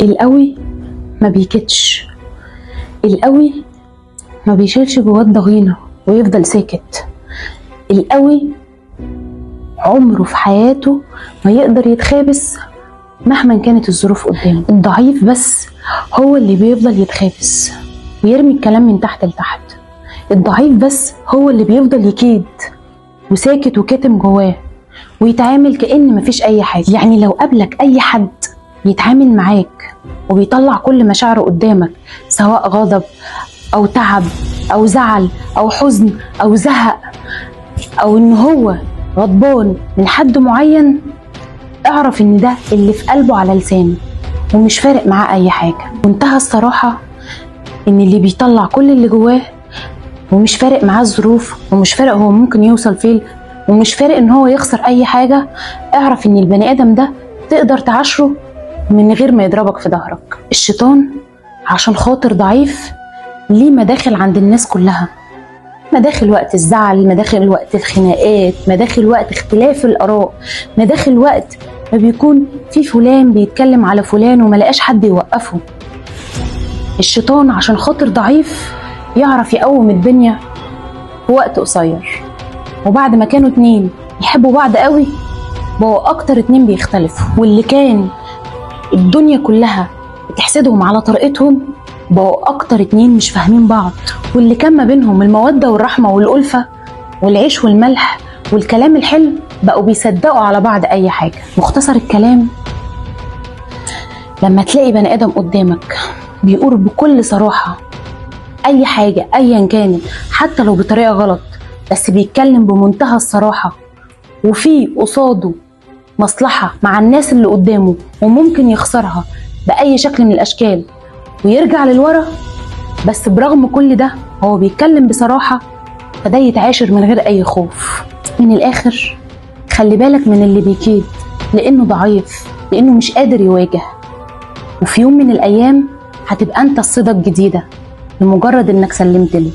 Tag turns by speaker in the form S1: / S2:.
S1: القوي ما بيكتش، القوي ما بيشيلش جواه الضغينة ويفضل ساكت. القوي عمره في حياته ما يقدر يتخابس مهما كانت الظروف قدامه. الضعيف بس هو اللي بيفضل يتخابس ويرمي الكلام من تحت لتحت. الضعيف بس هو اللي بيفضل يكيد وساكت وكاتم جواه ويتعامل كأن مفيش أي حاجة. يعني لو قابلك أي حد بيتعامل معاك وبيطلع كل مشاعره قدامك، سواء غضب أو تعب أو زعل أو حزن أو زهق أو إن هو غضبان من حد معين، اعرف إن ده اللي في قلبه على لسانه ومش فارق معاه أي حاجة. وانتهى الصراحة إن اللي بيطلع كل اللي جواه ومش فارق معاه الظروف ومش فارق هو ممكن يوصل فين ومش فارق إن هو يخسر أي حاجة، اعرف إن البني آدم ده تقدر تعاشره من غير ما يضربك في ظهرك. الشيطان عشان خاطر ضعيف ليه مداخل عند الناس كلها، مداخل وقت الزعل، مداخل وقت الخناقات، مداخل وقت اختلاف الآراء، مداخل وقت ما بيكون في فلان بيتكلم على فلان وما لقاش حد يوقفه. الشيطان عشان خاطر ضعيف يعرف يقوم الدنيا في وقت قصير، وبعد ما كانوا اتنين يحبوا بعض قوي بقوا اكتر اتنين بيختلفوا، واللي كان الدنيا كلها بتحسدهم على طريقتهم بقوا اكتر اتنين مش فاهمين بعض، واللي كان ما بينهم المودة والرحمة والألفة والعيش والملح والكلام الحلو بقوا بيصدقوا على بعض اي حاجة. مختصر الكلام، لما تلاقي بني ادم قدامك بيقول بكل صراحة اي حاجة ايا كانت حتى لو بطريقة غلط، بس بيتكلم بمنتهى الصراحة وفي قصاده مصلحة مع الناس اللي قدامه وممكن يخسرها بأي شكل من الأشكال ويرجع للورا، بس برغم كل ده هو بيتكلم بصراحة، فده يتعاشر من غير أي خوف. من الآخر خلي بالك من اللي بيكيد لأنه ضعيف، لأنه مش قادر يواجه، وفي يوم من الأيام هتبقى أنت الصيدة الجديدة لمجرد إنك سلمت له.